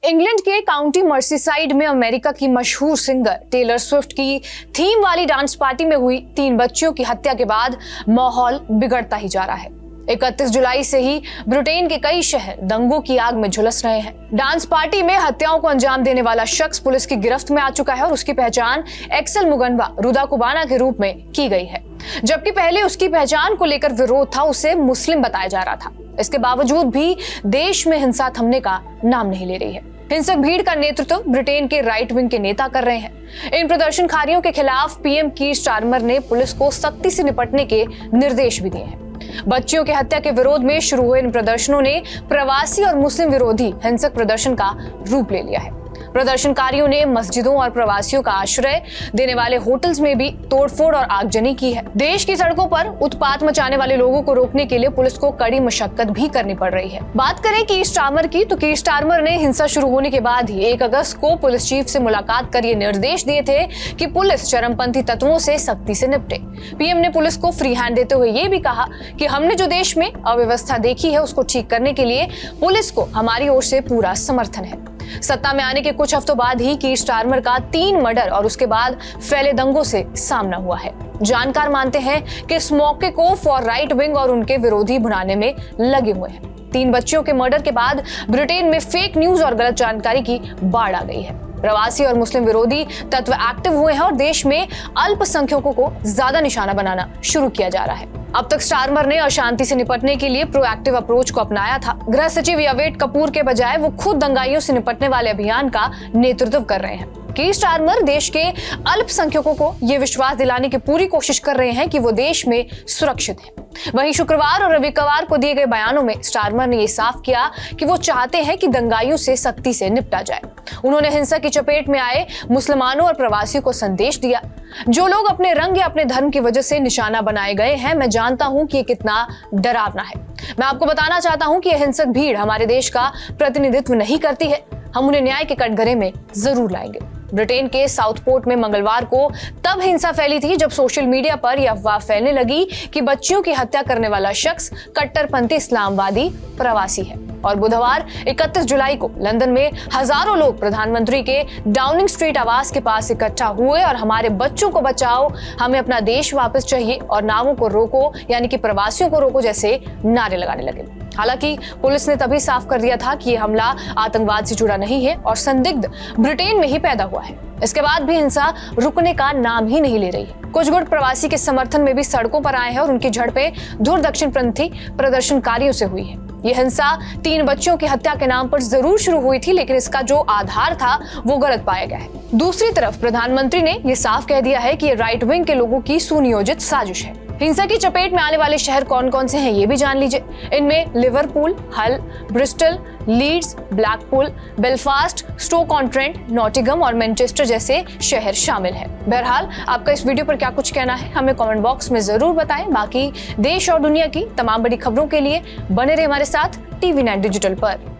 England के county Merseyside में America की मशहूर सिंगर टेलर स्विफ्ट की थीम वाली डांस पार्टी में हुई 3 बच्चियों की हत्या के बाद माहौल बिगड़ता ही जा रहा है। 31 जुलाई से ही ब्रिटेन के कई शहर दंगों की आग में झुलस रहे हैं। डांस पार्टी में हत्याओं को अंजाम देने वाला शख्स पुलिस की गिरफ्त में आ चुका है और उसकी पहचान एक्सेल मुगनवा रुदाकुबाना के रूप में की गई है। जबकि पहले उसकी पहचान को लेकर विरोध था, उसे मुस्लिम बताया जा रहा था। इसके बावजूद भी देश में हिंसा थमने का नाम नहीं ले रही है। हिंसक भीड़ का नेतृत्व ब्रिटेन के राइट विंग के नेता कर रहे हैं। इन प्रदर्शनकारियों के खिलाफ पीएम कीर स्टारमर ने पुलिस को सख्ती से निपटने के निर्देश भी दिए हैं। बच्चियों की हत्या के विरोध में शुरू हुए इन प्रदर्शनों ने प्रवासी और मुस्लिम विरोधी हिंसक प्रदर्शन का रूप ले लिया है। प्रदर्शनकारियों ने मस्जिदों और प्रवासियों का आश्रय देने वाले होटल्स में भी तोड़फोड़ और आगजनी की है। देश की सड़कों पर उत्पात मचाने वाले लोगों को रोकने के लिए पुलिस को कड़ी मशक्कत भी करनी पड़ रही है। बात करें कीर स्टारमर की, तो कीर स्टारमर ने हिंसा शुरू होने के बाद ही 1 अगस्त को पुलिस चीफ से मुलाकात कर ये निर्देश दिए थे कि पुलिस चरमपंथी तत्वों से सख्ती से निपटे। पीएम ने पुलिस को फ्री हैंड देते हुए ये भी कहा कि हमने जो देश में अव्यवस्था देखी है उसको ठीक करने के लिए पुलिस को हमारी ओर से पूरा समर्थन है। सत्ता में आने के कुछ हफ्तों बाद ही कीर स्टारमर का 3 मर्डर और उसके बाद फैले दंगों से सामना हुआ है। जानकार मानते हैं कि इस मौके को फॉर राइट विंग और उनके विरोधी भुनाने में लगे हुए हैं। 3 बच्चियों के मर्डर के बाद ब्रिटेन में फेक न्यूज और गलत जानकारी की बाढ़ आ गई है। प्रवासी और मुस्लिम विरोधी तत्व एक्टिव हुए हैं और देश में अल्पसंख्यकों को ज्यादा निशाना बनाना शुरू किया जा रहा है। अब तक स्टारमर ने अशांति से निपटने के लिए प्रोएक्टिव अप्रोच को अपनाया था। गृह सचिव यावेट कपूर के बजाय वो खुद दंगाइयों से निपटने वाले अभियान का नेतृत्व कर रहे हैं। कीर स्टारमर देश के अल्पसंख्यकों को ये विश्वास दिलाने की पूरी कोशिश कर रहे हैं कि वो देश में सुरक्षित है। वहीं शुक्रवार और रविवार को दिए गए बयानों में स्टारमर ने ये साफ किया कि वो चाहते हैं कि दंगाइयों से सख्ती से निपटा जाए। उन्होंने हिंसा की चपेट में आए मुसलमानों और प्रवासियों को संदेश दिया, जो लोग अपने रंग या अपने धर्म की वजह से निशाना बनाए गए हैं, मैं जानता हूं कि ये कितना डरावना है। मैं आपको बताना चाहता हूं कि यह हिंसक भीड़ हमारे देश का प्रतिनिधित्व नहीं करती है। हम उन्हें न्याय के कटघरे में जरूर लाएंगे। ब्रिटेन के साउथपोर्ट में मंगलवार को तब हिंसा फैली थी जब सोशल मीडिया पर यह अफवाह फैलने लगी कि बच्चियों की हत्या करने वाला शख्स कट्टरपंथी इस्लामवादी प्रवासी है। और बुधवार 31 जुलाई को लंदन में हजारों लोग प्रधानमंत्री के डाउनिंग स्ट्रीट आवास के पास इकट्ठा हुए और हमारे बच्चों को बचाओ, हमें अपना देश वापस चाहिए और नावों को रोको, यानी कि प्रवासियों को रोको जैसे नारे लगाने लगे। हालांकि पुलिस ने तभी साफ कर दिया था कि यह हमला आतंकवाद से जुड़ा नहीं है और संदिग्ध ब्रिटेन में ही पैदा हुआ है। इसके बाद भी हिंसा रुकने का नाम ही नहीं ले रही है। कुछ गुट प्रवासी के समर्थन में भी सड़कों पर आए हैं और उनकी झड़पें धुर दक्षिणपंथी प्रदर्शनकारियों से हुई है। यह हिंसा 3 बच्चियों की हत्या के नाम पर जरूर शुरू हुई थी, लेकिन इसका जो आधार था वो गलत पाया गया है। दूसरी तरफ प्रधानमंत्री ने यह साफ कह दिया है कि यह राइट विंग के लोगों की सुनियोजित साजिश है। हिंसा की चपेट में आने वाले शहर कौन कौन से हैं ये भी जान लीजिए। इनमें Liverpool, Hull, Bristol, Leeds, Blackpool, Belfast, Stoke on Trent, Nottingham और मैनचेस्टर जैसे शहर शामिल हैं। बहरहाल आपका इस वीडियो पर क्या कुछ कहना है हमें कमेंट बॉक्स में जरूर बताएं। बाकी देश और दुनिया की तमाम बड़ी खबरों के लिए बने रहे हमारे साथ TV9 डिजिटल पर।